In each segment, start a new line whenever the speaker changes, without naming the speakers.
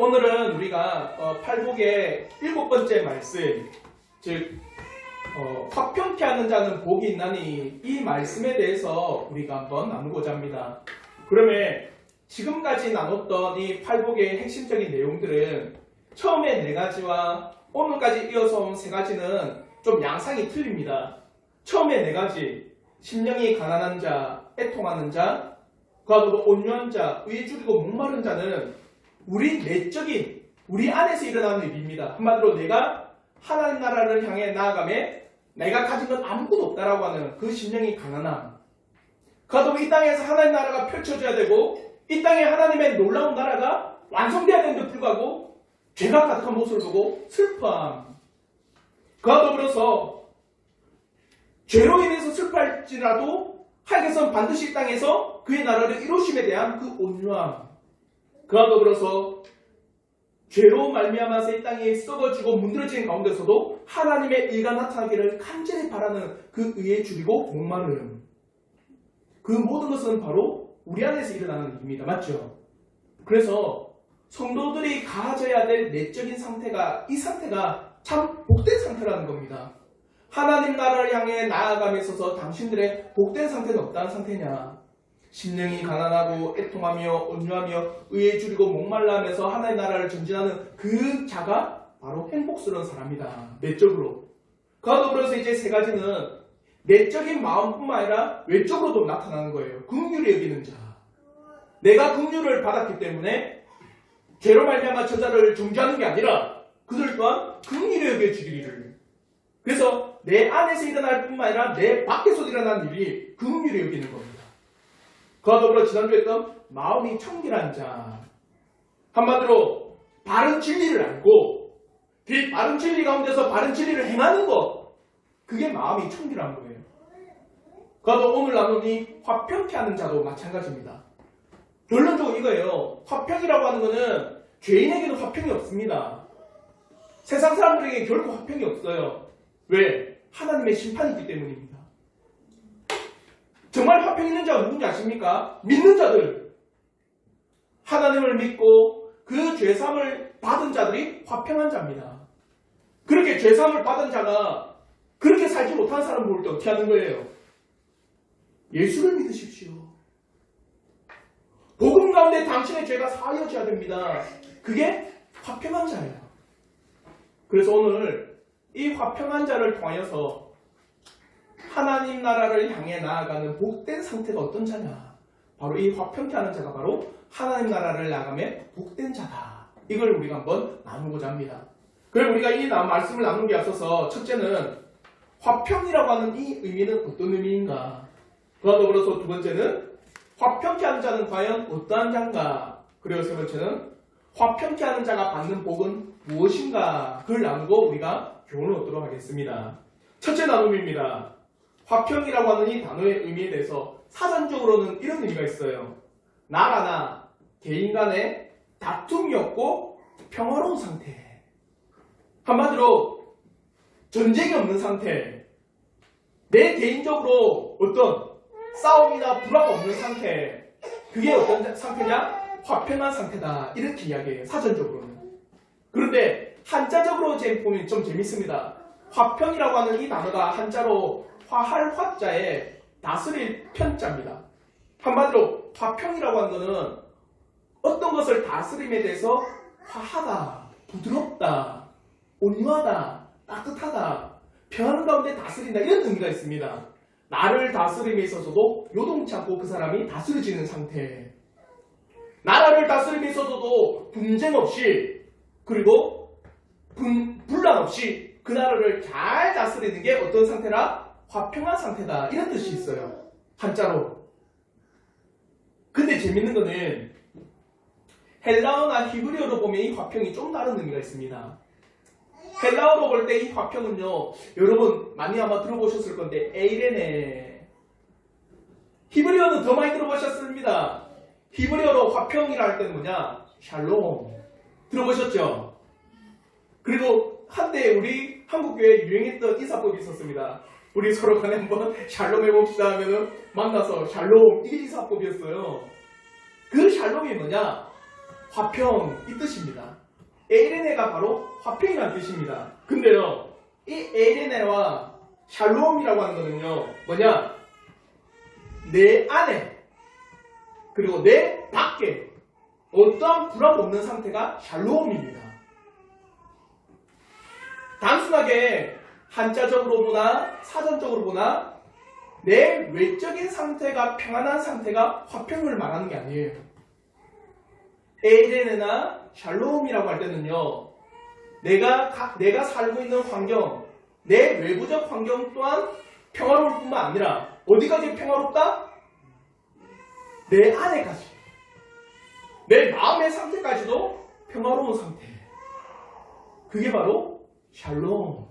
오늘은 우리가 팔복의 7번째 말씀, 즉 화평케 하는 자는 복이 있나니, 이 말씀에 대해서 우리가 한번 나누고자 합니다. 그러면 지금까지 나눴던 이 팔복의 핵심적인 내용들은 처음에 4가지와 오늘까지 이어서 온 3가지는 좀 양상이 틀립니다. 처음에 4가지, 심령이 가난한 자, 애통하는 자, 그와 더불어 온유한 자, 의에 줄이고 목마른 자는 우리 내적인, 우리 안에서 일어나는 일입니다. 한마디로 내가 하나님 나라를 향해 나아가며 내가 가진 건 아무것도 없다라고 하는 그 심령이 가난함. 그와 더불어 이 땅에서 하나님 나라가 펼쳐져야 되고 이 땅에 하나님의 놀라운 나라가 완성되어야 되는데 불구하고 죄가 가득한 모습을 보고 슬퍼함. 그와 더불어서 죄로 인해서 슬퍼할지라도 하나님께서는 반드시 이 땅에서 그의 나라를 이루심에 대한 그 온유함. 그와 더불어서 죄로 말미암아서 이 땅에 썩어지고 문드러지는 가운데서도 하나님의 의가 나타나기를 간절히 바라는 그 의에 줄이고 목마름. 그 모든 것은 바로 우리 안에서 일어나는 일입니다. 맞죠? 그래서 성도들이 가져야 될 내적인 상태가, 이 상태가 참 복된 상태라는 겁니다. 하나님 나라를 향해 나아감에 있어서 당신들의 복된 상태는 어떠한 상태냐? 심령이 가난하고 애통하며 온유하며 의에 줄이고 목말라 하면서 하나님 나라를 전진하는 그 자가 바로 행복스러운 사람이다. 내적으로. 그와 더불어서 이제 3가지는 내적인 마음뿐만 아니라 외적으로도 나타나는 거예요. 긍휼히 여기는 자. 내가 긍휼을 받았기 때문에 죄로 말미암아 저자를 정죄하는 게 아니라 그들 또한 긍휼히 여겨주기를. 그래서 내 안에서 일어날 뿐만 아니라 내 밖에서 일어나는 일이 긍휼히 여기는 겁니다. 그와 더불어 지난주에 했던 마음이 청결한 자. 한마디로 바른 진리를 알고 그 바른 진리 가운데서 바른 진리를 행하는 것. 그게 마음이 청결한 거예요. 그와 더 오늘 나누니 화평케 하는 자도 마찬가지입니다. 결론적으로 이거예요. 화평이라고 하는 것은 죄인에게는 화평이 없습니다. 세상 사람들에게 결코 화평이 없어요. 왜? 하나님의 심판이 있기 때문입니다. 정말 화평 있는 자가 누군지 아십니까? 믿는 자들. 하나님을 믿고 그 죄사함을 받은 자들이 화평한 자입니다. 그렇게 죄사함을 받은 자가 그렇게 살지 못한 사람 볼 때 어떻게 하는 거예요? 예수를 믿으십시오. 복음 가운데 당신의 죄가 사하여져야 됩니다. 그게 화평한 자예요. 그래서 오늘 이 화평한 자를 통하여서 하나님 나라를 향해 나아가는 복된 상태가 어떤 자냐? 바로 이 화평케 하는 자가 바로 하나님 나라를 나아가며 복된 자다. 이걸 우리가 한번 나누고자 합니다. 그럼 우리가 이 말씀을 나누기 앞서서 첫째는 화평이라고 하는 이 의미는 어떤 의미인가? 그와 더불어서 2번째는 화평케 하는 자는 과연 어떠한 자인가? 그리고 3번째는 화평케 하는 자가 받는 복은 무엇인가? 그걸 나누고 우리가 교훈을 얻도록 하겠습니다. 첫째 나눔입니다. 화평이라고 하는 이 단어의 의미에 대해서 사전적으로는 이런 의미가 있어요. 나라나 개인 간의 다툼이 없고 평화로운 상태. 한마디로 전쟁이 없는 상태. 내 개인적으로 어떤 싸움이나 불화가 없는 상태. 그게 어떤 상태냐? 화평한 상태다. 이렇게 이야기해요. 사전적으로는. 그런데 한자적으로 보면 좀 재밌습니다. 화평이라고 하는 이 단어가 한자로 화할 화자에 다스릴 편자입니다. 한마디로 화평이라고 하는 것은 어떤 것을 다스림에 대해서 화하다, 부드럽다, 온유하다, 따뜻하다, 평안한 가운데 다스린다 이런 의미가 있습니다. 나를 다스림에 있어서도 요동치 않고 그 사람이 다스려지는 상태. 나라를 다스림에 있어서도 분쟁 없이 그리고 분란 없이 그 나라를 잘 다스리는 게 어떤 상태라? 화평한 상태다. 이런 뜻이 있어요. 한자로. 근데 재밌는 거는 헬라어나 히브리어로 보면 이 화평이 좀 다른 의미가 있습니다. 헬라어로 볼 때 이 화평은요, 여러분 많이 아마 들어보셨을 건데 에이레네. 히브리어는 더 많이 들어보셨습니다. 히브리어로 화평이라 할 때는 뭐냐? 샬롬. 들어보셨죠? 그리고 한때 우리 한국교회에 유행했던 인사법이 있었습니다. 우리 서로 간에 한번 샬롬 해봅시다 하면은 만나서 샬롬, 이게 인사법이었어요. 그 샬롬이 뭐냐? 화평 이 뜻입니다. 에이레네가 바로 화평이라는 뜻입니다. 근데요, 이 에이레네와 샬롬이라고 하는 거는요, 뭐냐? 내 안에 그리고 내 밖에 어떠한 불합 없는 상태가 샬롬입니다. 단순하게 한자적으로 보나 사전적으로 보나 내 외적인 상태가 평안한 상태가 화평을 말하는 게 아니에요. 에이레네나 샬롬이라고 할 때는요, 내가 살고 있는 환경, 내 외부적 환경 또한 평화로울 뿐만 아니라 어디까지 평화롭다? 내 안에까지, 내 마음의 상태까지도 평화로운 상태. 그게 바로 샬롬,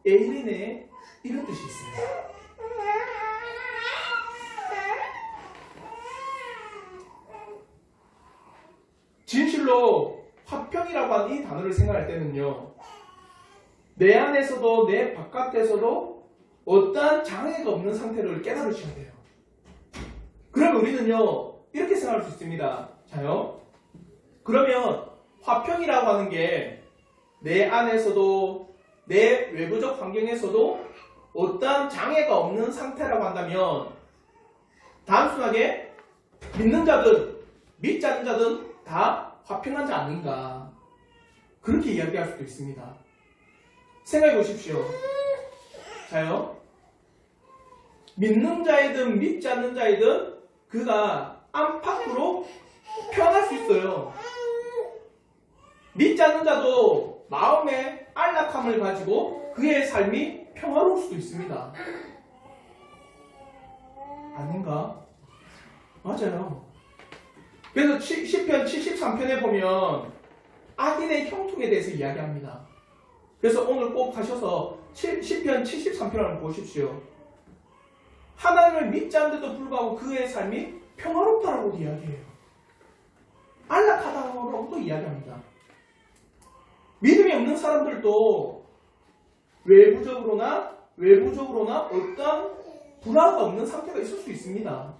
에이레네 이런 뜻이 있습니다. 진실로 화평이라고 하는 이 단어를 생각할 때는요, 내 안에서도 내 바깥에서도 어떠한 장애가 없는 상태를 깨달으셔야 돼요. 그러면 우리는요, 이렇게 생각할 수 있습니다. 자요, 그러면 화평이라고 하는 게 내 안에서도 내 외부적 환경에서도 어떠한 장애가 없는 상태라고 한다면 단순하게 믿는 자든 믿지 않는 자든 다 화평한 자 아닌가, 그렇게 이야기할 수도 있습니다. 생각해 보십시오. 자요, 믿는 자이든 믿지 않는 자이든 그가 안팎으로 평안할 수 있어요. 믿지 않는 자도 마음의 안락함을 가지고 그의 삶이 평화로울 수도 있습니다. 아닌가? 맞아요. 그래서 시편 73편에 보면 악인의 형통에 대해서 이야기합니다. 그래서 오늘 꼭 가셔서 시편 73편을 한번 보십시오. 하나님을 믿지 않는데도 불구하고 그의 삶이 평화롭다라고 이야기해요. 안락하다라고도 이야기합니다. 믿음이 없는 사람들도 외부적으로나 어떤 불화가 없는 상태가 있을 수 있습니다.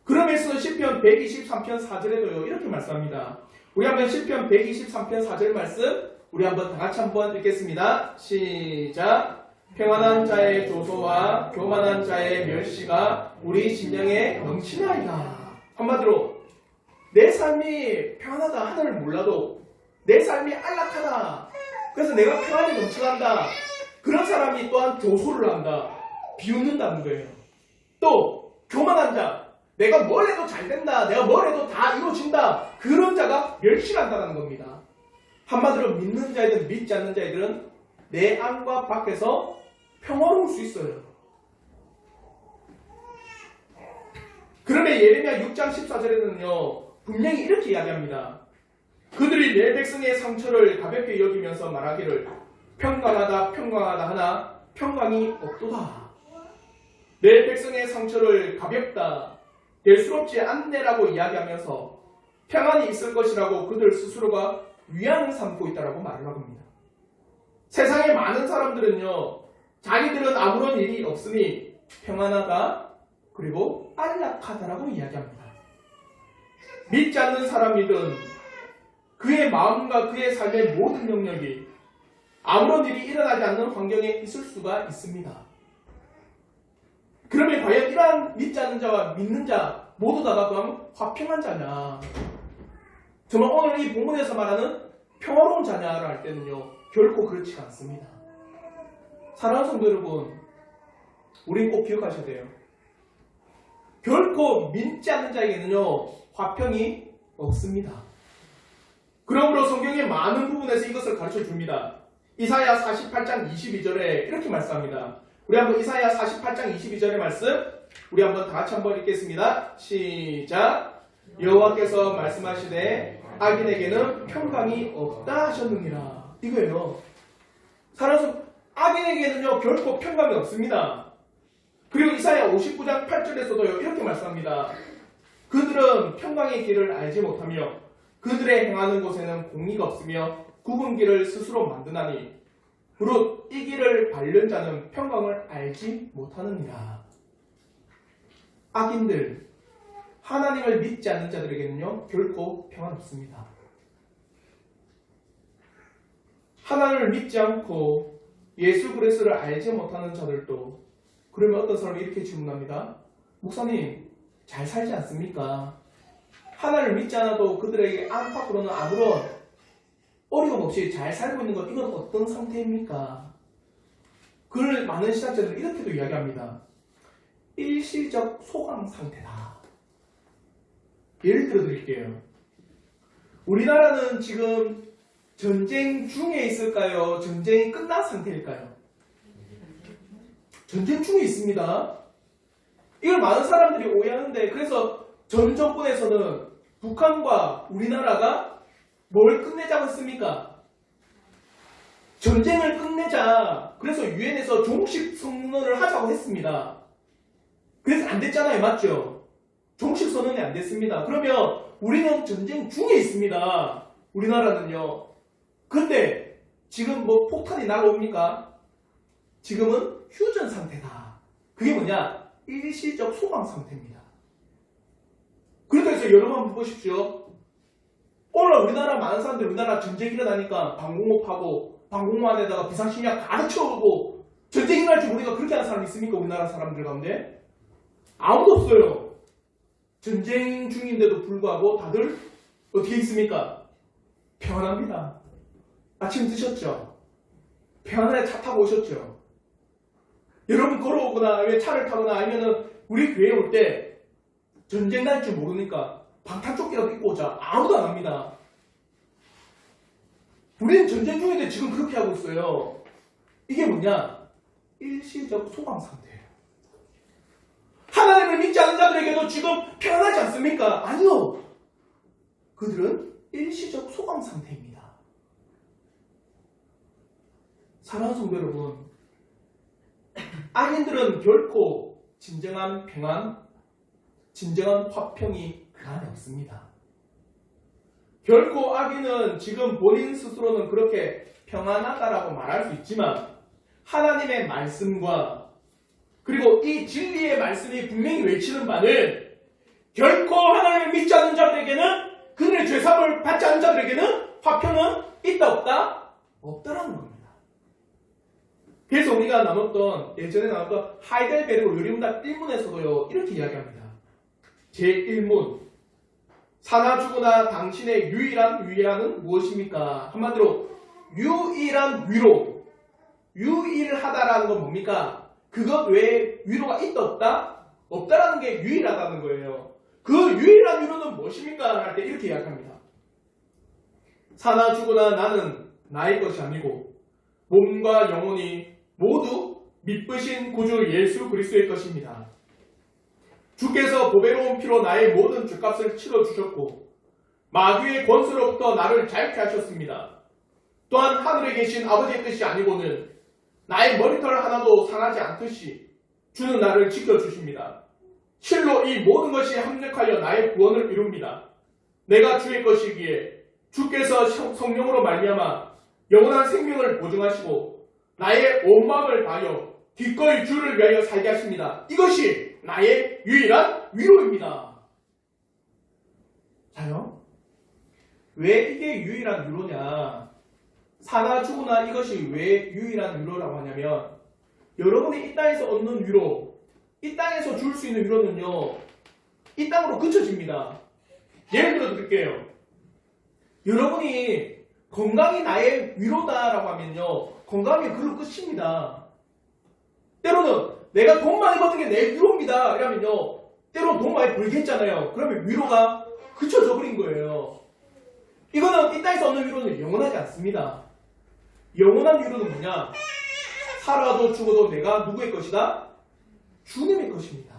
그러면서 시편 123편 4절에도요, 이렇게 말씀합니다. 우리 한번 시편 123편 4절 말씀 우리 한번 다 같이 한번 읽겠습니다. 시작. 평안한 자의 조소와 교만한 자의 멸시가 우리 심령에 넘치나이다. 한마디로 내 삶이 평안하다 하늘을 몰라도 내 삶이 안락하다, 그래서 내가 평안이 넘쳐난다, 그런 사람이 또한 조소를 한다, 비웃는다는 거예요. 또 교만한 자, 내가 뭘 해도 잘 된다, 내가 뭘 해도 다 이루어진다, 그런 자가 멸시한다는 겁니다. 한마디로 믿는 자이든 믿지 않는 자이들은 내 안과 밖에서 평화로울 수 있어요. 그러면 예레미야 6장 14절에는요 분명히 이렇게 이야기합니다. 그들이 내 백성의 상처를 가볍게 여기면서 말하기를 평강하다 평강하다 하나 평강이 없도다. 내 백성의 상처를 가볍다, 대수롭지 않네라고 이야기하면서 평안이 있을 것이라고 그들 스스로가 위안을 삼고 있다라고 말을 합니다. 세상에 많은 사람들은요, 자기들은 아무런 일이 없으니 평안하다 그리고 안락하다라고 이야기합니다. 믿지 않는 사람이든 그의 마음과 그의 삶의 모든 영역이 아무런 일이 일어나지 않는 환경에 있을 수가 있습니다. 그러면 과연 이러한 믿지 않는 자와 믿는 자 모두 다가 그럼 화평한 자냐, 정말 오늘 이 본문에서 말하는 평화로운 자냐를 할 때는요 결코 그렇지가 않습니다. 사랑하는 성도 여러분, 우린 꼭 기억하셔야 돼요. 결코 믿지 않는 자에게는요 화평이 없습니다. 그러므로 성경의 많은 부분에서 이것을 가르쳐 줍니다. 이사야 48장 22절에 이렇게 말씀합니다. 우리 한번 이사야 48장 22절의 말씀 우리 한번 다 같이 한번 읽겠습니다. 시작. 여호와께서 말씀하시되 악인에게는 평강이 없다 하셨느니라. 이거예요. 살아서 악인에게는요 결코 평강이 없습니다. 그리고 이사야 59장 8절에서도요 이렇게 말씀합니다. 그들은 평강의 길을 알지 못하며 그들의 행하는 곳에는 공의가 없으며 굽은 길을 스스로 만드나니 무릇 이 길을 밟는 자는 평강을 알지 못하느니라. 악인들, 하나님을 믿지 않는 자들에게는요, 결코 평안 없습니다. 하나님을 믿지 않고 예수 그리스도를 알지 못하는 자들도, 그러면 어떤 사람이 이렇게 질문합니다. 목사님, 잘 살지 않습니까? 하나님을 믿지 않아도 그들에게 안팎으로는 아무런 어려움 없이 잘 살고 있는 것, 이건 어떤 상태입니까? 그를 많은 신학자들은 이렇게도 이야기합니다. 일시적 소강 상태다. 예를 들어 드릴게요. 우리나라는 지금 전쟁 중에 있을까요? 전쟁이 끝난 상태일까요? 전쟁 중에 있습니다. 이걸 많은 사람들이 오해하는데, 그래서 전 정권에서는 북한과 우리나라가 뭘 끝내자고 했습니까? 전쟁을 끝내자. 그래서 유엔에서 종식 선언을 하자고 했습니다. 그래서 안 됐잖아요. 맞죠? 종식 선언이 안 됐습니다. 그러면 우리는 전쟁 중에 있습니다. 우리나라는요. 그런데 지금 뭐 폭탄이 날아옵니까? 지금은 휴전 상태다. 그게 뭐냐? 일시적 소강 상태입니다. 그러니까 해서 여러분 한번 보십시오. 오늘 우리나라 많은 사람들이 우리나라 전쟁이 일어나니까 방공호 파고 방공호 안에다가 비상식량 가득 채우고 전쟁이 일어날 줄 모르니까 그렇게 하는 사람이 있습니까? 우리나라 사람들 가운데? 아무도 없어요. 전쟁 중인데도 불구하고 다들 어떻게 있습니까? 평안합니다. 아침 드셨죠? 평안하게 차 타고 오셨죠? 여러분 걸어오거나 왜 차를 타거나 아니면은 우리 교회에 올 때 전쟁 날 줄 모르니까 방탄조끼라도 입고 오자. 아무도 안 합니다. 우리는 전쟁 중인데 지금 그렇게 하고 있어요. 이게 뭐냐? 일시적 소강 상태예요. 하나님을 믿지 않는 자들에게도 지금 평안하지 않습니까? 아니요. 그들은 일시적 소강 상태입니다. 사랑하는 성도 여러분, 악인들은 결코 진정한 평안, 진정한 화평이 그 안에 없습니다. 결코 악인은 지금 본인 스스로는 그렇게 평안하다라고 말할 수 있지만 하나님의 말씀과 그리고 이 진리의 말씀이 분명히 외치는 바는 결코 하나님을 믿지 않는 자들에게는, 그들의 죄사함을 받지 않는 자들에게는 화평은 있다 없다? 없다라는 겁니다. 그래서 우리가 예전에 나눴던 하이델베르그 요리문답 1문에서도요 이렇게 이야기합니다. 제1문, 사나 죽으나 당신의 유일한 위안은 무엇입니까? 한마디로 유일한 위로, 유일하다라는 건 뭡니까? 그것 외에 위로가 있다 없다? 없다라는 게 유일하다는 거예요. 그 유일한 위로는 무엇입니까? 할 때 이렇게 이야기합니다. 사나 죽으나 나는 나의 것이 아니고 몸과 영혼이 모두 믿으신 구주 예수 그리스도의 것입니다. 주께서 보배로운 피로 나의 모든 죄값을 치러주셨고 마귀의 권세로부터 나를 자유케 하셨습니다. 또한 하늘에 계신 아버지의 뜻이 아니고는 나의 머리털 하나도 상하지 않듯이 주는 나를 지켜주십니다. 실로 이 모든 것이 합력하여 나의 구원을 이룹니다. 내가 주의 것이기에 주께서 성령으로 말미암아 영원한 생명을 보증하시고 나의 온 마음을 다하여 기꺼이 주를 위하여 살게 하십니다. 이것이 나의 유일한 위로입니다. 자요? 왜 이게 유일한 위로냐? 사나 죽으나 이것이 왜 유일한 위로라고 하냐면, 여러분이 이 땅에서 얻는 위로, 이 땅에서 줄 수 있는 위로는요, 이 땅으로 그쳐집니다. 예를 들어 드릴게요. 여러분이 건강이 나의 위로다라고 하면요, 건강이 그로 끝입니다. 때로는 내가 돈 많이 버는 게 내 위로입니다 이러면요, 때로는 돈 많이 벌겠잖아요. 그러면 위로가 그쳐져 버린 거예요. 이거는 이 땅에서 얻는 위로는 영원하지 않습니다. 영원한 위로는 뭐냐? 살아도 죽어도 내가 누구의 것이다? 주님의 것입니다.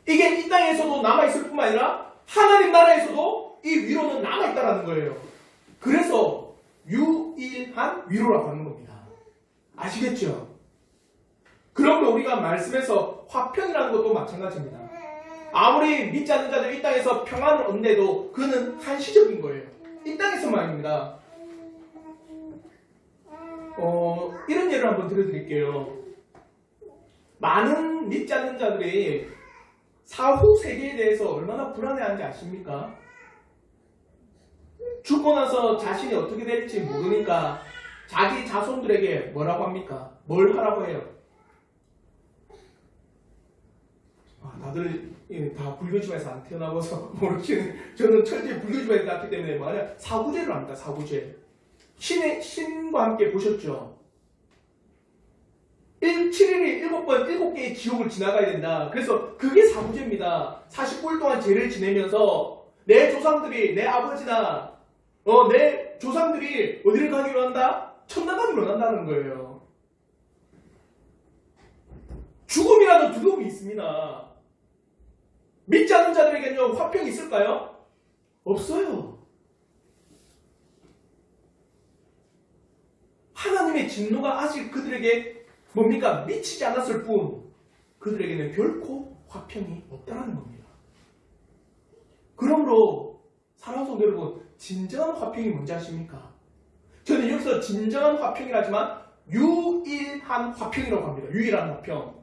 이게 이 땅에서도 남아있을 뿐만 아니라 하나님 나라에서도 이 위로는 남아있다는 거예요. 그래서 유일한 위로라고 하는 겁니다. 아시겠죠? 그러므로 우리가 말씀에서 화평이라는 것도 마찬가지입니다. 아무리 믿지 않는 자들 이 땅에서 평안을 얻는데도 그는 한시적인 거예요. 이 땅에서만입니다. 이런 예를 한번 들어드릴게요. 많은 믿지 않는 자들이 사후 세계에 대해서 얼마나 불안해하는지 아십니까? 죽고 나서 자신이 어떻게 될지 모르니까 자기 자손들에게 뭐라고 합니까? 뭘 하라고 해요? 다들 다 불교집에서 안 태어나고서 모르시는, 저는 철저히 불교집에서 났기 때문에 뭐냐, 사구제를 합니다. 사구제. 신과 함께 보셨죠? 7일이 7번 7개의 지옥을 지나가야 된다. 그래서 그게 사구제입니다. 49일 동안 죄를 지내면서 내 조상들이, 내 아버지나 내 조상들이 어디를 가기로 한다? 천당가기로 한다는 거예요. 죽음이라는 두려움이 있습니다. 믿지 않는 자들에게는요, 화평이 있을까요? 없어요. 하나님의 진노가 아직 그들에게 뭡니까? 미치지 않았을 뿐 그들에게는 결코 화평이 없다는 겁니다. 그러므로 사랑하는 성도 여러분, 진정한 화평이 뭔지 아십니까? 저는 여기서 진정한 화평이라지만 유일한 화평이라고 합니다. 유일한 화평.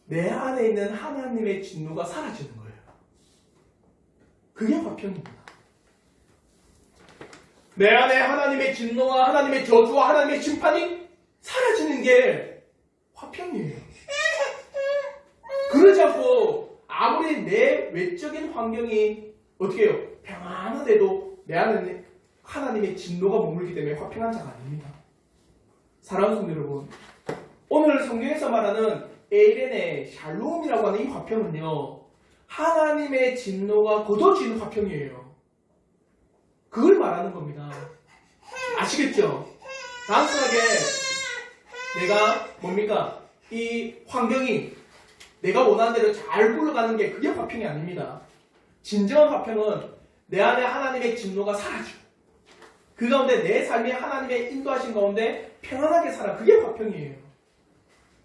내 안에 있는 하나님의 진노가 사라지는 거예요. 그게 화평입니다. 내 안에 하나님의 진노와 하나님의 저주와 하나님의 심판이 사라지는 게 화평이에요. 그러지 않고 아무리 내 외적인 환경이 어떻게 해요? 평안하대도 내 안에 하나님의 진노가 머물기 때문에 화평한 자가 아닙니다. 사랑하는 성도 여러분, 오늘 성경에서 말하는 에이렌의 샬롬이라고 하는 이 화평은요, 하나님의 진노가 거둬지는 화평이에요. 그걸 말하는 겁니다. 아시겠죠? 단순하게 내가 뭡니까? 이 환경이 내가 원하는 대로 잘 굴러가는 게 그게 화평이 아닙니다. 진정한 화평은 내 안에 하나님의 진노가 사라지고 그 가운데 내 삶이 하나님의 인도하신 가운데 평안하게 살아. 그게 화평이에요.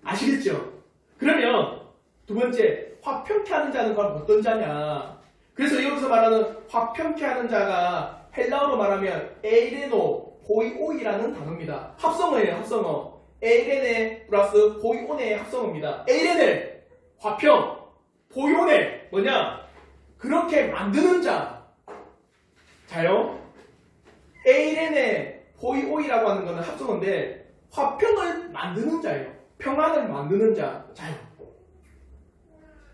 아시겠죠? 그러면 두 번째, 화평케 하는 자는 과연 어떤 자냐? 그래서 여기서 말하는 화평케 하는 자가 헬라어로 말하면 에이레노 보이오이라는 단어입니다. 합성어예요. 합성어. 에이레네 플러스 보이오네의 합성어입니다. 에이레네 화평, 보이오네 뭐냐? 그렇게 만드는 자. 자요. 에이레네 보이오이라고 하는 것은 합성어인데 화평을 만드는 자예요. 평안을 만드는 자. 자요.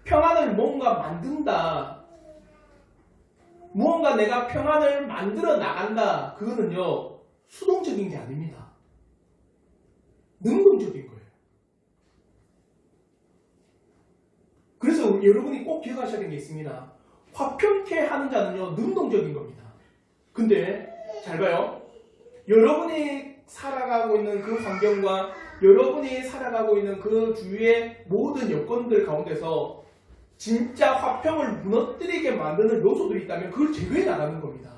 평안을 뭔가 만든다. 무언가 내가 평안을 만들어 나간다. 그거는요, 수동적인 게 아닙니다. 능동적인 거예요. 그래서 여러분이 꼭 기억하셔야 되는 게 있습니다. 화평케 하는 자는요, 능동적인 겁니다. 근데 잘 봐요. 여러분이 살아가고 있는 그 환경과 여러분이 살아가고 있는 그 주위의 모든 여건들 가운데서 진짜 화평을 무너뜨리게 만드는 요소들이 있다면 그걸 제거해 나가는 겁니다.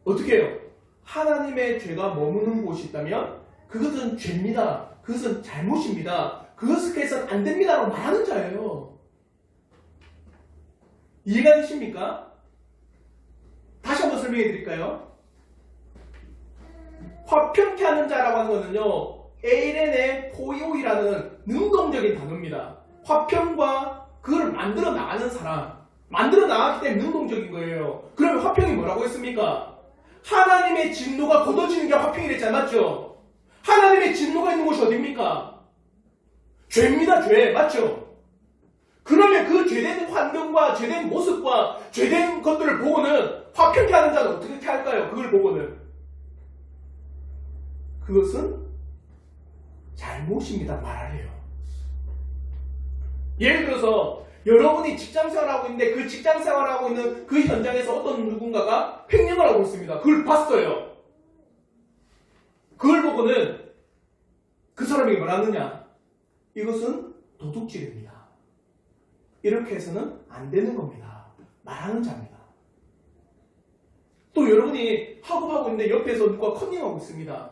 어떻게 해요? 하나님의 죄가 머무는 곳이 있다면 그것은 죄입니다. 그것은 잘못입니다. 그것을 해서는 안 됩니다라고 말하는 자예요. 이해가 되십니까? 다시 한번 설명해 드릴까요? 화평케 하는 자라고 하는 것은요, 에이렌의 포이오이라는 능동적인 단어입니다. 화평과 그걸 만들어 나가는 사람, 만들어 나갔기 때문에 능동적인 거예요. 그러면 화평이 뭐라고 했습니까? 하나님의 진노가 걷어지는 게 화평이랬잖아요. 맞죠? 하나님의 진노가 있는 곳이 어딥니까? 죄입니다. 죄. 맞죠? 그러면 그 죄된 환경과 죄된 모습과 죄된 것들을 보고는 화평케 하는 자는 어떻게 할까요? 그걸 보고는 그것은 잘못입니다. 말하래요. 예를 들어서 여러분이 직장생활하고 있는데 그 직장생활하고 있는 그 현장에서 어떤 누군가가 횡령을 하고 있습니다. 그걸 봤어요. 그걸 보고는 그 사람이 뭐라느냐? 이것은 도둑질입니다. 이렇게 해서는 안 되는 겁니다. 말하는 자입니다. 또 여러분이 학업하고 있는데 옆에서 누가 컨닝하고 있습니다.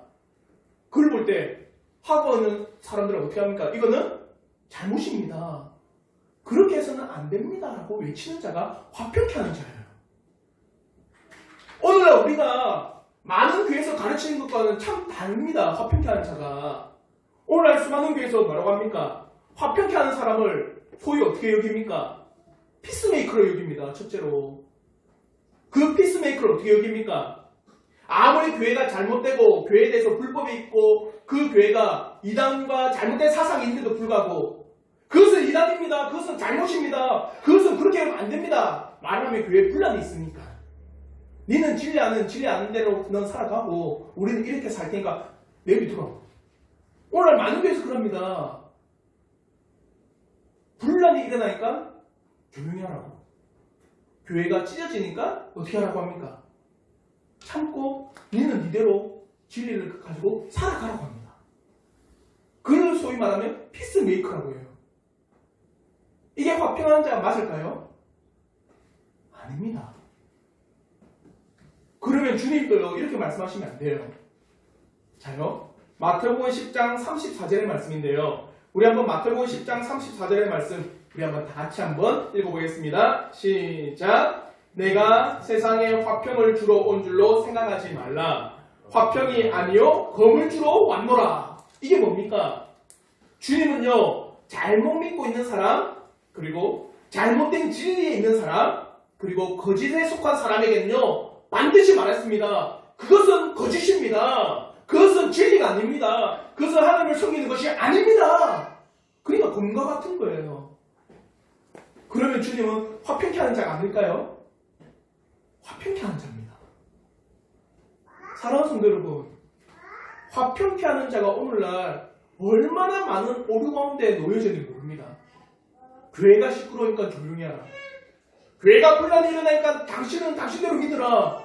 그걸 볼 때 학원은 사람들은 어떻게 합니까? 이거는 잘못입니다. 그렇게 해서는 안 됩니다. 라고 외치는 자가 화평케 하는 자예요. 오늘날 우리가 많은 교회에서 가르치는 것과는 참 다릅니다. 화평케 하는 자가. 오늘날 수많은 교회에서 뭐라고 합니까? 화평케 하는 사람을 소위 어떻게 여깁니까? 피스메이커로 여깁니다. 첫째로. 그 피스메이커를 어떻게 여깁니까? 아무리 교회가 잘못되고 교회에 대해서 불법이 있고 그 교회가 이단과 잘못된 사상이 있는데도 불구하고 그것은 이단입니다. 그것은 잘못입니다. 그것은 그렇게 하면 안 됩니다. 말하면 교회에 분란이 있으니까. 니는 진리 아는 대로 넌 살아가고 우리는 이렇게 살 테니까 내비두라. 오늘 많은 교회에서 그럽니다. 분란이 일어나니까 조용히 하라고. 교회가 찢어지니까 어떻게 하라고 합니까? 참고 니는 니대로 진리를 가지고 살아가라고 합니다. 그걸 소위 말하면 피스메이커라고 해요. 이게 화평하는 자가 맞을까요? 아닙니다. 그러면 주님도요 이렇게 말씀하시면 안 돼요. 자요. 마태복음 10장 34절의 말씀인데요. 우리 한번 마태복음 10장 34절의 말씀 우리 한번 다 같이 한번 읽어보겠습니다. 시작. 내가 세상에 화평을 주러 온 줄로 생각하지 말라. 화평이 아니요 검을 주러 왔노라. 이게 뭡니까? 주님은요 잘못 믿고 있는 사람 그리고 잘못된 진리에 있는 사람 그리고 거짓에 속한 사람에게는요 반드시 말했습니다. 그것은 거짓입니다. 그것은 진리가 아닙니다. 그것은 하나님을 섬기는 것이 아닙니다. 그러니까 검과 같은 거예요. 그러면 주님은 화평케 하는 자가 아닐까요? 화평케 하는 자입니다. 사랑하는 성도 여러분, 화평케 하는 자가 오늘날 얼마나 많은 오류 가운데 놓여져 있는지 모릅니다. 교회가 시끄러우니까 조용히 하라. 교회가 분란이 일어나니까 당신은 당신대로 믿으라.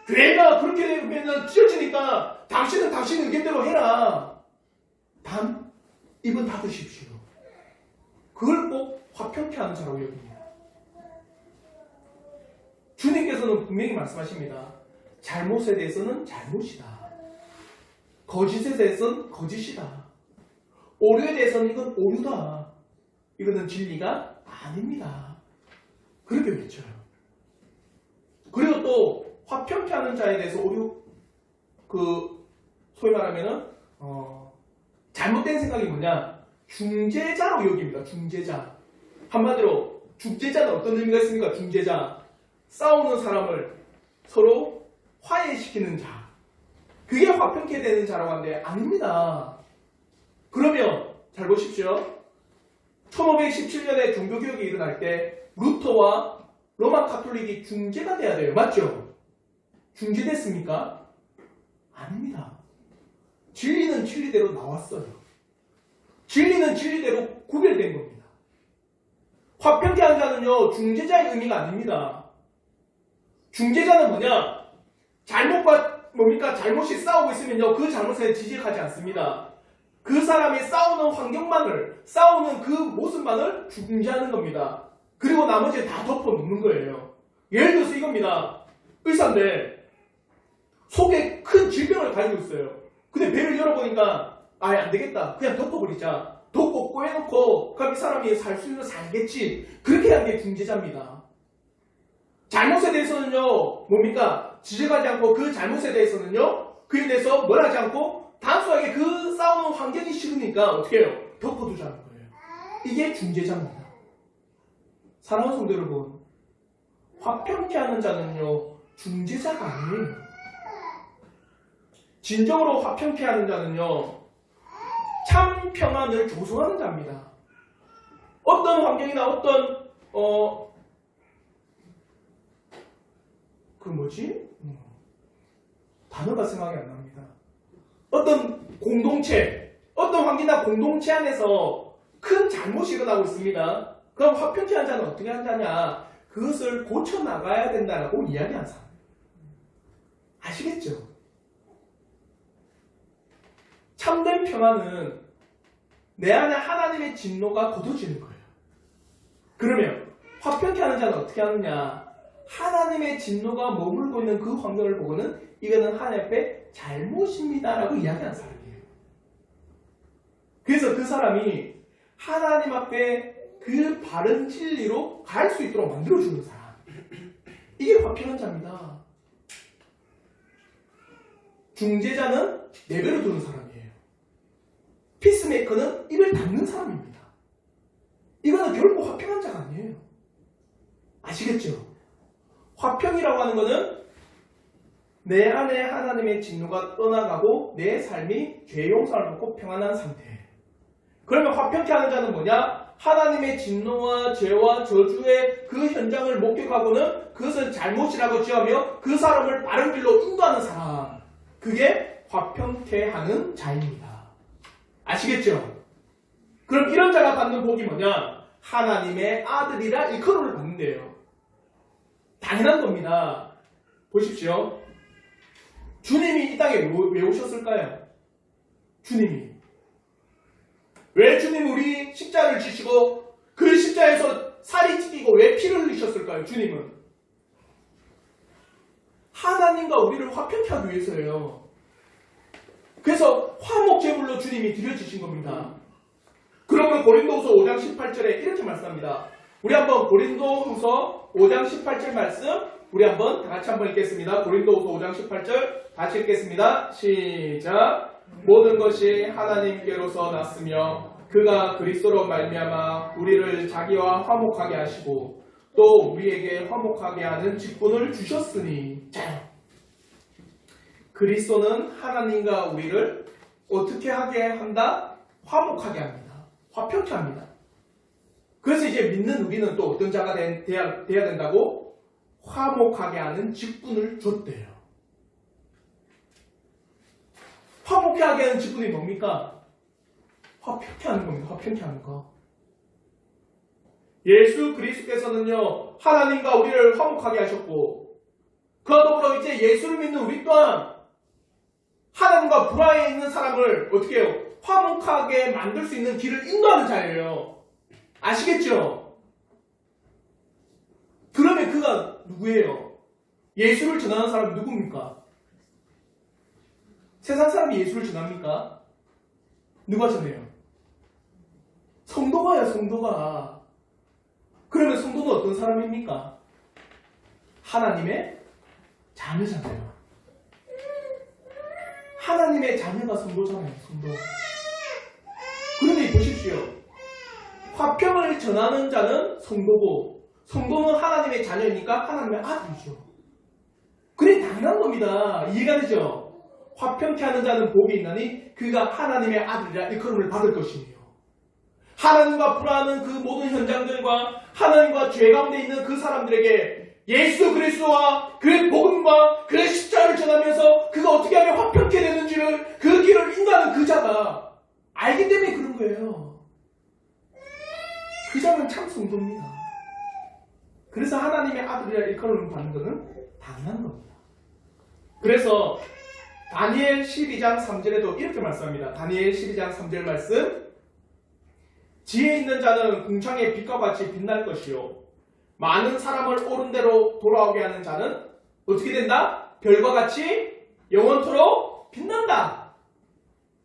교회가 그렇게 되면 찢어지니까 당신은 당신 의견대로 해라. 단 입은 닫으십시오. 그걸 꼭 화평케 하는 자라고 여깁니다. 주님께서는 분명히 말씀하십니다. 잘못에 대해서는 잘못이다. 거짓에 대해서는 거짓이다. 오류에 대해서는 이건 오류다. 이거는 진리가 아닙니다. 그렇게 외쳐요. 그리고 또 화평케 하는 자에 대해서 오류 소위 말하면은 잘못된 생각이 뭐냐? 중재자로 여깁니다. 중재자. 한마디로 중재자는 어떤 의미가 있습니까? 중재자. 싸우는 사람을 서로 화해시키는 자. 그게 화평케 되는 자라고 하는데 아닙니다. 그러면 잘 보십시오. 1517년에 종교개혁이 일어날 때 루터와 로마 카톨릭이 중재가 돼야 돼요. 맞죠? 중재됐습니까? 아닙니다. 진리는 진리대로 나왔어요. 진리는 진리대로 구별된 겁니다. 화평케 하는 자는요, 중재자의 의미가 아닙니다. 중재자는 뭐냐? 잘못과 뭡니까? 잘못이 싸우고 있으면요, 그 잘못에 지적하지 않습니다. 그 사람이 싸우는 환경만을, 싸우는 그 모습만을 중재하는 겁니다. 그리고 나머지 다 덮어놓는 거예요. 예를 들어서 이겁니다. 의사인데 속에 큰 질병을 가지고 있어요. 근데 배를 열어보니까 아예 안 되겠다. 그냥 덮어버리자. 덮고 꼬여놓고 그럼 이 사람이 살 수 있는 살겠지. 그렇게 하는 게 중재자입니다. 잘못에 대해서는요, 뭡니까? 지적하지 않고 그 잘못에 대해서는요, 그에 대해서 뭘 하지 않고 단순하게 그 싸우는 환경이 싫으니까 어떻게 해요? 덮어두자는 거예요. 이게 중재자입니다. 사랑하는 성도 여러분, 화평케 하는 자는요, 중재자가 아니에요. 진정으로 화평케 하는 자는요, 참 평안을 조성하는 자입니다. 어떤 환경이나 어떤 단어가 생각이 안 납니다. 어떤 공동체, 어떤 환경이나 공동체 안에서 큰 잘못이 일어나고 있습니다. 그럼 화평케 한 자는 어떻게 한 자냐? 그것을 고쳐나가야 된다라고 이야기한 사람. 아시겠죠? 참된 평안은 내 안에 하나님의 진노가 걷어지는 거예요. 그러면 화평케 하는 자는 어떻게 하느냐? 하나님의 진노가 머물고 있는 그 환경을 보고는 이거는 하나님 앞에 잘못입니다라고 이야기하는 사람이에요. 그래서 그 사람이 하나님 앞에 그 바른 진리로 갈 수 있도록 만들어주는 사람. 이게 화평한 자입니다. 중재자는 내버려 두는 사람이에요. 피스메이커는 입을 닫는 사람입니다. 이거는 결코 화평한 자가 아니에요. 아시겠죠? 화평이라고 하는 거는 내 안에 하나님의 진노가 떠나가고 내 삶이 죄 용서를 받고 평안한 상태예요. 그러면 화평케 하는 자는 뭐냐? 하나님의 진노와 죄와 저주의 그 현장을 목격하고는 그것은 잘못이라고 지하며 그 사람을 바른 길로 인도하는 사람. 그게 화평케 하는 자입니다. 아시겠죠? 그럼 이런 자가 받는 복이 뭐냐? 하나님의 아들이라 일컬음을 받는데요. 당연한 겁니다. 보십시오. 주님이 이 땅에 왜 오셨을까요? 주님이. 왜 주님이 우리 십자가를 지시고 그 십자가에서 살이 찢기고 왜 피를 흘리셨을까요? 주님은. 하나님과 우리를 화평케 하기 위해서예요. 그래서 화목제물로 주님이 드려주신 겁니다. 그러면 고린도후서 5장 18절에 이렇게 말씀합니다. 우리 한번 고린도후서 5장 18절 말씀 우리 한번 다 같이 한번 읽겠습니다. 고린도후서 5장 18절 다시 읽겠습니다. 시작. 모든 것이 하나님께로서 났으며 그가 그리스도로 말미암아 우리를 자기와 화목하게 하시고 또 우리에게 화목하게 하는 직분을 주셨으니. 자, 그리스도는 하나님과 우리를 어떻게 하게 한다? 화목하게 합니다. 화평케 합니다. 그래서 이제 믿는 우리는 또 어떤 자가 돼야 된다고? 화목하게 하는 직분을 줬대요. 화목케 하게 하는 직분이 뭡니까? 화평케 하는 겁니다. 화평케 하는 거. 예수 그리스도께서는요, 하나님과 우리를 화목하게 하셨고, 그와 더불어 이제 예수를 믿는 우리 또한 하나님과 불화에 있는 사람을 어떻게 해요? 화목하게 만들 수 있는 길을 인도하는 자예요. 아시겠죠? 그러면 그가 누구예요? 예수를 전하는 사람이 누굽니까? 세상 사람이 예수를 전합니까? 누가 전해요? 성도가요, 성도가. 그러면 성도는 어떤 사람입니까? 하나님의 자녀잖아요. 하나님의 자녀가 성도잖아요, 성도. 그런데 보십시오. 화평을 전하는 자는 성도고, 성도는 하나님의 자녀이니까 하나님의 아들이죠. 그래, 당연한 겁니다. 이해가 되죠? 화평케 하는 자는 복이 있나니 그가 하나님의 아들이라 일컬음을 받을 것이며, 하나님과 불화하는 그 모든 현장들과 하나님과 죄 가운데 있는 그 사람들에게 예수 그리스도와 그의 복음과 그의 십자가를 전하면서 그가 어떻게 하면 화평케 되는지를 그 길을 인도하는 그 자가 알기 때문에 그런 거예요. 그 자는 참 성도입니다. 그래서 하나님의 아들이라 일컬음을 받는 것은 당연한 겁니다. 그래서 다니엘 12장 3절에도 이렇게 말씀합니다. 다니엘 12장 3절 말씀. 지혜 있는 자는 궁창의 빛과 같이 빛날 것이요, 많은 사람을 옳은 대로 돌아오게 하는 자는 어떻게 된다? 별과 같이 영원토록 빛난다.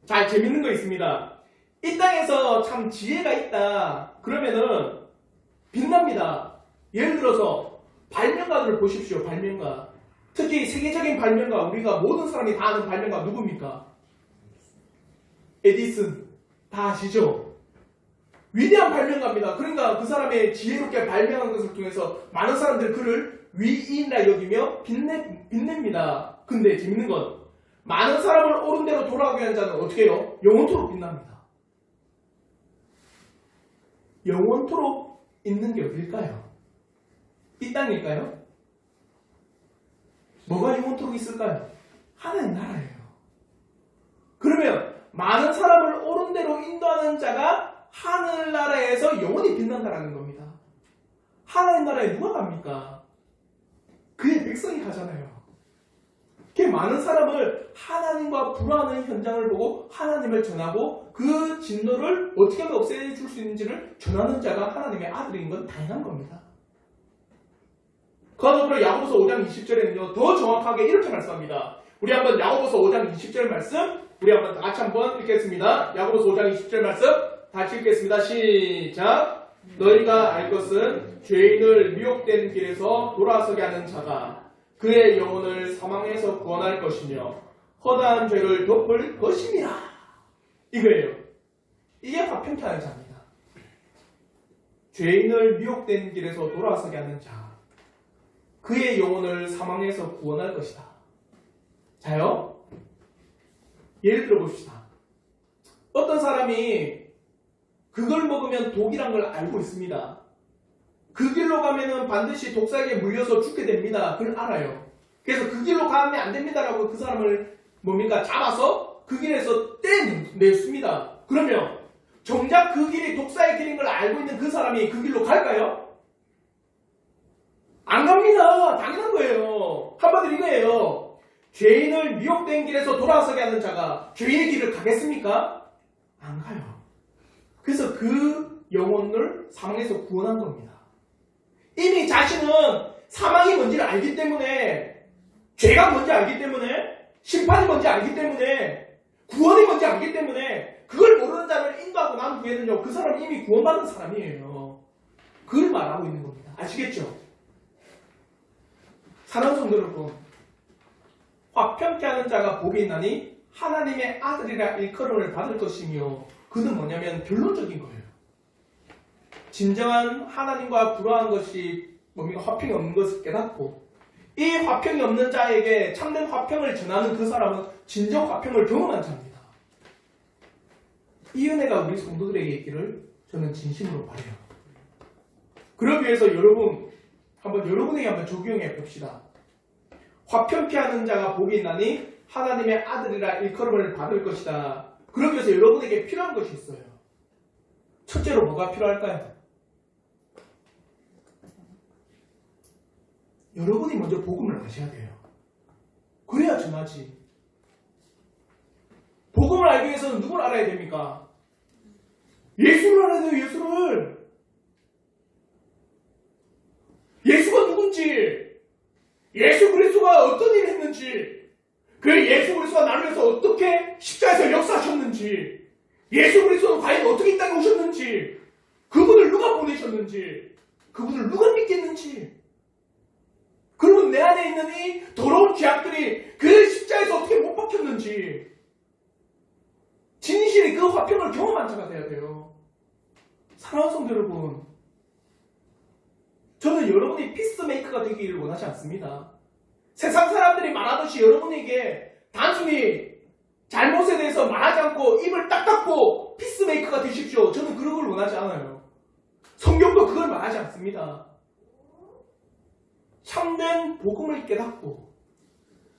자, 재밌는 거 있습니다. 이 땅에서 참 지혜가 있다 그러면은 빛납니다. 예를 들어서 발명가들을 보십시오. 발명가. 특히 세계적인 발명가, 우리가 모든 사람이 다 아는 발명가 누굽니까? 에디슨. 다 아시죠? 위대한 발명가입니다. 그러니까 그 사람의 지혜롭게 발명한 것을 통해서 많은 사람들이 그를 위인이라 여기며 빛냅니다. 근데 재밌는 건 많은 사람을 옳은 대로 돌아오게 하는 자는 어떻게 해요? 영원토록 빛납니다. 영원토록 있는 게 어딜까요? 이 땅일까요? 뭐가 영원토록 있을까요? 하나님 나라예요. 그러면 많은 사람을 옳은 대로 인도하는 자가 하늘나라에서 영원히 빛난다라는 겁니다. 하나님 나라에 누가 갑니까? 그의 백성이 가잖아요. 그 많은 사람을 하나님과 불화하는 현장을 보고 하나님을 전하고 그 진노를 어떻게 하면 없애줄 수 있는지를 전하는 자가 하나님의 아들인 건 당연한 겁니다. 그와 더불어 야고보서 5장 20절에는요, 더 정확하게 이렇게 말씀합니다. 우리 한번 야고보서 5장 20절 말씀, 우리 한번 같이 한번 읽겠습니다. 야고보서 5장 20절 말씀, 다시 읽겠습니다. 시작. 너희가 알 것은 죄인을 미혹된 길에서 돌아서게 하는 자가 그의 영혼을 사망에서 구원할 것이며 허다한 죄를 덮을 것임이라. 이거예요. 이게 화평케 하는 자입니다. 죄인을 미혹된 길에서 돌아서게 하는 자, 그의 영혼을 사망에서 구원할 것이다. 자요, 예를 들어 봅시다. 어떤 사람이 그걸 먹으면 독이란 걸 알고 있습니다. 그 길로 가면은 반드시 독사에게 물려서 죽게 됩니다. 그걸 알아요. 그래서 그 길로 가면 안 됩니다라고 그 사람을 뭡니까? 잡아서 그 길에서 떼냈습니다. 그러면 정작 그 길이 독사의 길인 걸 알고 있는 그 사람이 그 길로 갈까요? 안 갑니다. 당연한 거예요. 한마디로 이거예요. 죄인을 미혹된 길에서 돌아서게 하는 자가 죄인의 길을 가겠습니까? 안 가요. 그래서 그 영혼을 사망에서 구원한 겁니다. 이미 자신은 사망이 뭔지를 알기 때문에, 죄가 뭔지 알기 때문에, 심판이 뭔지 알기 때문에, 구원이 뭔지 알기 때문에 그걸 모르는 자를 인도하고 난 후에는요, 그 사람은 이미 구원받은 사람이에요. 그걸 말하고 있는 겁니다. 아시겠죠? 사랑하는 성도 여러분, 화평케 하는 자가 복이 있나니 하나님의 아들이라 일컬음을 받을 것이며, 그는 뭐냐면 결론적인 거예요. 진정한 하나님과 불화한 것이 뭡니까? 화평이 없는 것을 깨닫고, 이 화평이 없는 자에게 참된 화평을 전하는 그 사람은 진정 화평을 경험한 자입니다. 이 은혜가 우리 성도들에게 있기를 저는 진심으로 바라요. 그러기 위해서 여러분에게 한번 적용해 봅시다. 화평케 하는 자가 복이 있나니 하나님의 아들이라 일컬음을 받을 것이다. 그러기 위해서 여러분에게 필요한 것이 있어요. 첫째로 뭐가 필요할까요? 여러분이 먼저 복음을 아셔야 돼요. 그래야 전하지. 복음을 알기 위해서는 누굴 알아야 됩니까? 예수를 알아야 돼요. 예수를. 예수가 누군지, 예수 그리스도가 어떤 일을 했는지, 그 예수 그리스도가 나를 위해서 어떻게 십자가에서 역사하셨는지, 예수 그리스도는 과연 어떻게 이 땅에 오셨는지, 그분을 누가 보내셨는지, 그분을 누가 믿겠는지, 그리고 내 안에 있는 이 더러운 죄악들이 그 십자가에서 어떻게 못 박혔는지, 진실이 그 화평을 경험한 자가 돼야 돼요. 사랑하는 성도 여러분, 저는 여러분이 피스메이커가 되기를 원하지 않습니다. 세상 사람들이 말하듯이 여러분에게 단순히 잘못에 대해서 말하지 않고 입을 딱 닫고 피스메이커가 되십시오. 저는 그런 걸 원하지 않아요. 성경도 그걸 말하지 않습니다. 참된 복음을 깨닫고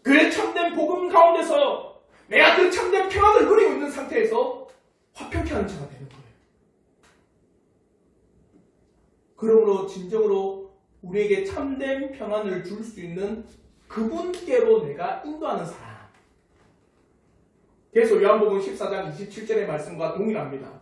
그 참된 복음 가운데서 내가 그 참된 평안을 누리고 있는 상태에서 화평케 하는 자가 되는 거예요. 그러므로 진정으로 우리에게 참된 평안을 줄 수 있는 그분께로 내가 인도하는 사람. 그래서 요한복음 14장 27절의 말씀과 동일합니다.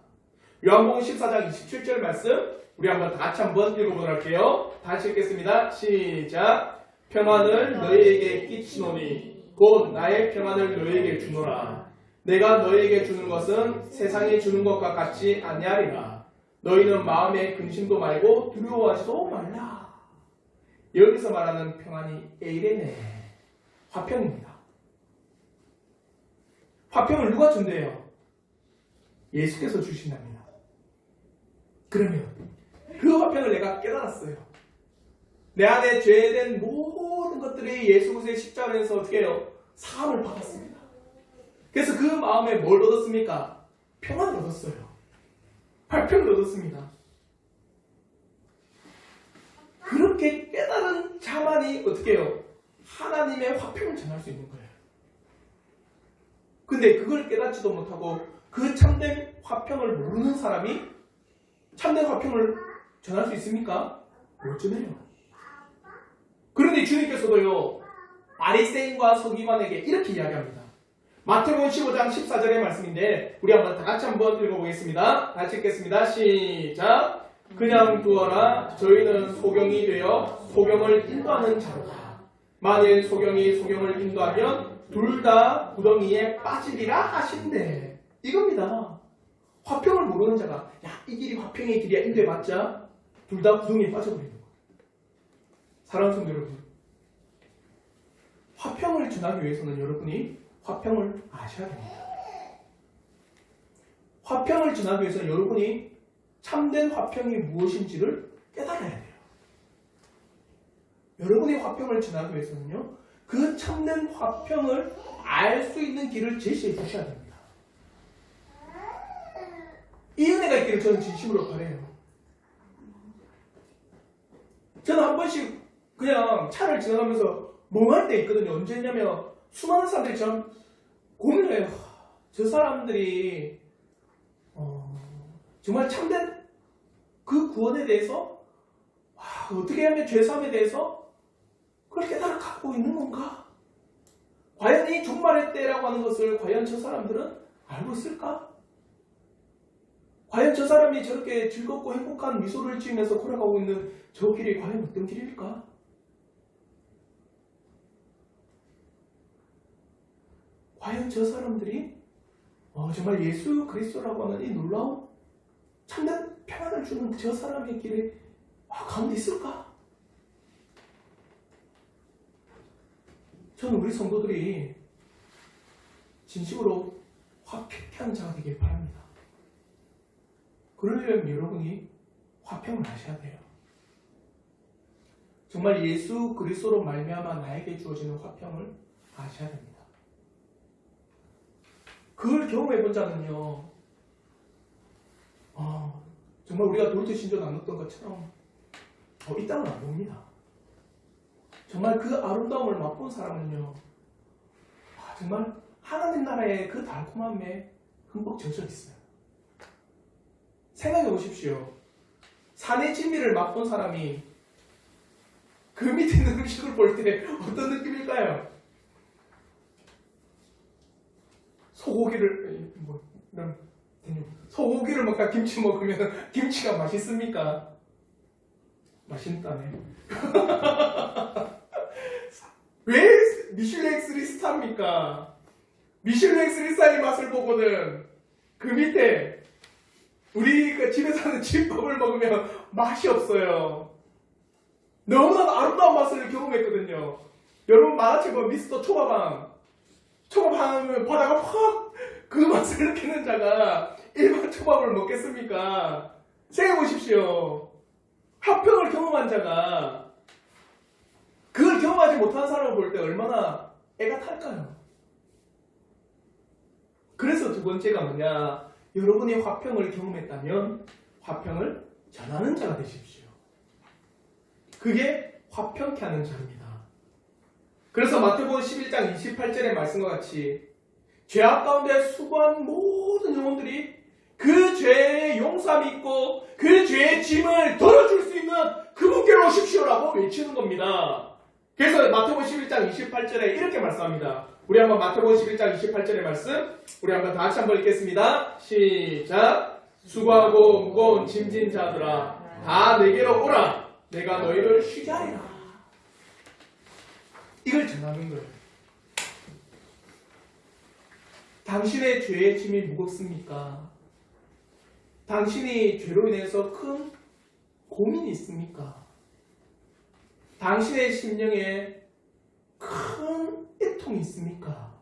요한복음 14장 27절 말씀 우리 한번 다 같이 한번 읽어보도록 할게요. 다 같이 읽겠습니다. 시작. 평안을 너희에게 끼치노니 곧 나의 평안을 너희에게 주노라. 내가 너희에게 주는 것은 세상이 주는 것과 같이 아니하리라. 너희는 마음에 근심도 말고 두려워하지도 말라. 여기서 말하는 평안이 에이레네, 화평입니다. 화평을 누가 준대요? 예수께서 주신답니다. 그러면 그 화평을 내가 깨달았어요. 내 안에 죄된 모든 것들이 예수 그리스도의 십자가에서 어떻게 해요? 사함을 받았습니다. 그래서 그 마음에 뭘 얻었습니까? 평안을 얻었어요. 화평을 얻었습니다. 그렇게 깨달은 자만이 어떻게 해요? 하나님의 화평을 전할 수 있는 거예요. 근데 그걸 깨닫지도 못하고 그 참된 화평을 모르는 사람이 참된 화평을 전할 수 있습니까? 못 전해요. 그런데 주님께서도요, 바리새인과 서기관에게 이렇게 이야기합니다. 마태복음 15장 14절의 말씀인데 우리 한번 다 같이 한번 읽어보겠습니다. 같이 읽겠습니다. 시작. 그냥 두어라. 저희는 소경이 되어 소경을 인도하는 자로다. 만일 소경이 소경을 인도하면 둘 다 구덩이에 빠지리라 하신대. 이겁니다. 화평을 모르는 자가 이 길이 화평의 길이야 인도해봤자 둘 다 구덩이에 빠져버리는 거예요. 사랑하는 성도 여러분, 화평을 전하기 위해서는 여러분이 화평을 아셔야 됩니다. 화평을 전하기 위해서는 여러분이 참된 화평이 무엇인지를 깨달아야 돼요. 여러분이 화평을 전하기 위해서는요, 그 참된 화평을 알 수 있는 길을 제시해 주셔야 됩니다. 이 은혜가 있기를 저는 진심으로 바라요. 저는 한 번씩 그냥 차를 지나가면서 멍할 때 있거든요. 언제냐면 수많은 사람들이 참 고민을 해요. 저 사람들이 정말 참된 그 구원에 대해서 어떻게 하면 죄사함에 대해서 그걸 깨달아가고 있는 건가? 과연 이 종말의 때라고 하는 것을 과연 저 사람들은 알고 있을까? 과연 저 사람이 저렇게 즐겁고 행복한 미소를 지으면서 걸어가고 있는 저 길이 과연 어떤 길일까? 과연 저 사람들이 정말 예수 그리스도라고 하는 이 놀라운 참된 평안을 주는 저 사람의 길에 가운데 있을까? 저는 우리 성도들이 진심으로 화평한 자가 되길 바랍니다. 그러려면 여러분이 화평을 하셔야 돼요. 정말 예수 그리스도로 말미암아 나에게 주어지는 화평을 아셔야 됩니다. 그걸 경험해본 자는요, 정말 우리가 돌드신조 나눴던 것처럼 이 땅은 안 봅니다. 정말 그 아름다움을 맛본 사람은요, 정말 하나님 나라의 그 달콤함에 흠뻑 젖어 있어요. 생각해 보십시오. 산의 진미를 맛본 사람이 그 밑에 있는 음식을 볼 때 어떤 느낌일까요? 소고기를 먹다 김치 먹으면 김치가 맛있습니까? 맛있다네. 왜 미슐랭 3스타입니까? 미슐랭 3스타의 맛을 보고는 그 밑에 우리 그 집에서 하는 집밥을 먹으면 맛이 없어요. 너무나 아름다운 맛을 경험했거든요. 여러분 만화책 보면 미스터 초밥왕 하면 바다가 확 그 맛을 느끼는 자가 일반 초밥을 먹겠습니까? 생각해 보십시오. 화평을 경험한 자가 그걸 경험하지 못한 사람을 볼 때 얼마나 애가 탈까요? 그래서 두 번째가 뭐냐? 여러분이 화평을 경험했다면 화평을 전하는 자가 되십시오. 그게 화평케 하는 자입니다. 그래서 마태복음 11장 28절의 말씀과 같이 죄악 가운데 수고한 모든 영혼들이 그 죄의 용서함이 있고 그 죄의 짐을 덜어줄 수 있는 그분께로 오십시오라고 외치는 겁니다. 그래서 마태복음 11장 28절에 이렇게 말씀합니다. 우리 한번 마태복음 11장 28절의 말씀 우리 한번 다시 한번 읽겠습니다. 시작. 수고하고 무거운 짐진 자들아 다 내게로 오라. 내가 너희를 쉬게 하리라. 이걸 전하는 거예요. 당신의 죄의 짐이 무겁습니까? 당신이 죄로 인해서 큰 고민이 있습니까? 당신의 심령에 큰 애통이 있습니까?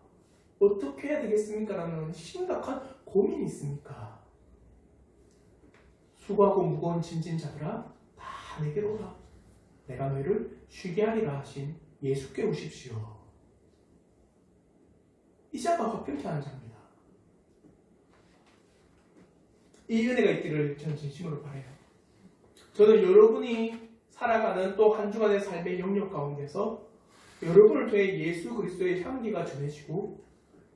어떻게 해야 되겠습니까? 라는 심각한 고민이 있습니까? 수고하고 무거운 짐진 자들아 다 내게로 오라. 내가 너희를 쉬게 하리라 하신 예수께 오십시오. 이 자가 화평케 하는 자입니다. 이 은혜가 있기를 저는 진심으로 바라요. 저는 여러분이 살아가는 또 한 주간의 삶의 영역 가운데서 여러분을 통해 예수 그리스도의 향기가 전해지고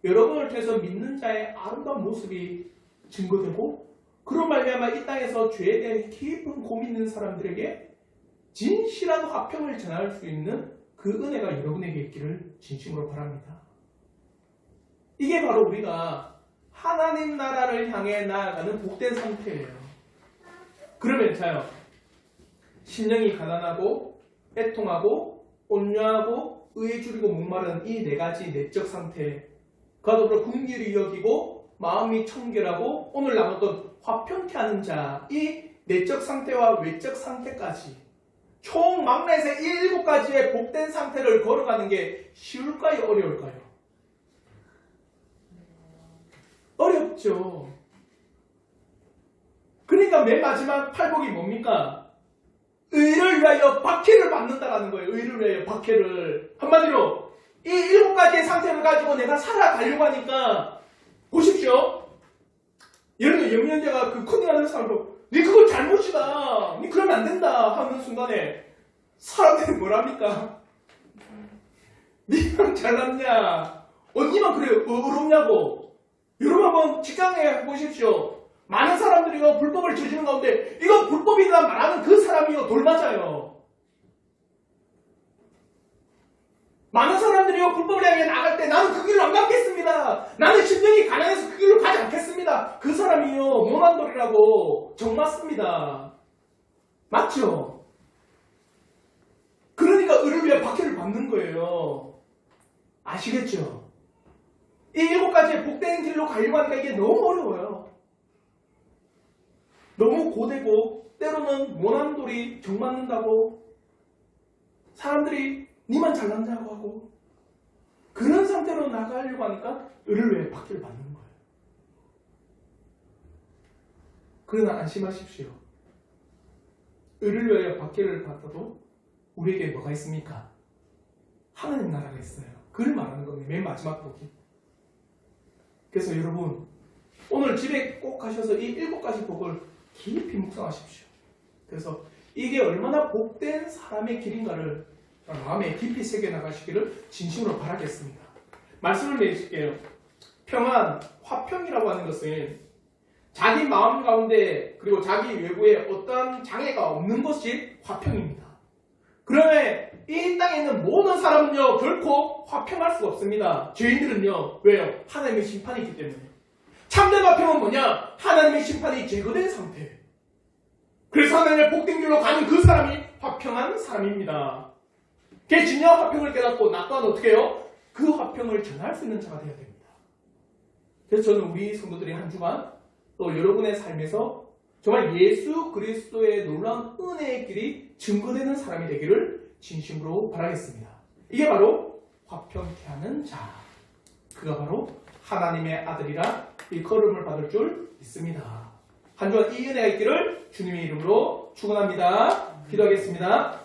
여러분을 통해서 믿는 자의 아름다운 모습이 증거되고 그런 말미암아 이 땅에서 죄에 대한 깊은 고민 있는 사람들에게 진실한 화평을 전할 수 있는 그 은혜가 여러분에게 있기를 진심으로 바랍니다. 이게 바로 우리가 하나님 나라를 향해 나아가는 복된 상태예요. 그러면 자요, 심령이 가난하고 애통하고 온유하고 의에 줄이고 목마른 이 네 가지 내적 상태, 그와 더불어 긍휼히 여기고 마음이 청결하고 오늘 나눴던 화평케 하는 자, 이 내적 상태와 외적 상태까지 총 망라에서 7가지의 복된 상태를 걸어가는 게 쉬울까요? 어려울까요? 어렵죠. 그러니까 맨 마지막 팔복이 뭡니까? 의를 위하여 박해를 받는다라는 거예요. 의를 위하여 박해를. 한마디로 이 7가지의 상태를 가지고 내가 살아가려고 하니까 보십시오. 예를 들어 영양제가 그 컨닝하는 사람도 니 그거 잘못이다. 니 그러면 안 된다 하는 순간에 사람들이 뭐랍니까? 니만 잘났냐? 니만 그래 어렵냐고. 여러분 한번 직장에 보십시오. 많은 사람들이 이거 불법을 저지르는 가운데 이거 불법이다 말하는 그 사람이요 돌 맞아요. 많은 사람들이 이거 불법을 향해 나갈 때 나는 그 길로 안 가겠습니다. 나는 심령이 가난해서 그 길로 가지 않겠습니다. 그 사람이요 모난돌이라고 정 맞습니다. 맞죠? 그러니까 의를 위해 박해를 받는 거예요. 아시겠죠? 이 7가지의 복된 길로 가려고 하니까 이게 너무 어려워요. 너무 고되고 때로는 모난돌이 정맞는다고 사람들이 니만 잘난다고 하고 그런 상태로 나가려고 하니까 의를 위해 박해를 받는 거예요. 그러나 안심하십시오. 의를 위하여 박해를 받아도 우리에게 뭐가 있습니까? 하나님 나라가 있어요. 그걸 말하는 겁니다. 맨 마지막 복이. 그래서 여러분 오늘 집에 꼭 가셔서 이 7가지 복을 깊이 묵상하십시오. 그래서 이게 얼마나 복된 사람의 길인가를 마음에 깊이 새겨나가시기를 진심으로 바라겠습니다. 말씀을 내릴게요. 평안, 화평이라고 하는 것은 자기 마음 가운데 그리고 자기 외부에 어떤 장애가 없는 것이 화평입니다. 그러면 이 땅에 있는 모든 사람은요 결코 화평할 수가 없습니다. 죄인들은요 왜요? 하나님의 심판이 있기 때문에. 참된 화평은 뭐냐? 하나님의 심판이 제거된 상태. 그래서 하나님의 복된 길로 가는 그 사람이 화평한 사람입니다. 걔 진짜 화평을 깨닫고 나 또한 어떻게 해요? 그 화평을 전할 수 있는 자가 되어야 됩니다. 그래서 저는 우리 성도들이 한 주간 또 여러분의 삶에서 정말 예수 그리스도의 놀라운 은혜의 길이 증거되는 사람이 되기를 진심으로 바라겠습니다. 이게 바로 화평케 하는 자. 그가 바로 하나님의 아들이라 일컬음을 받을 줄 믿습니다. 한 주간 이 은혜가 있기를 주님의 이름으로 축원합니다. 기도하겠습니다.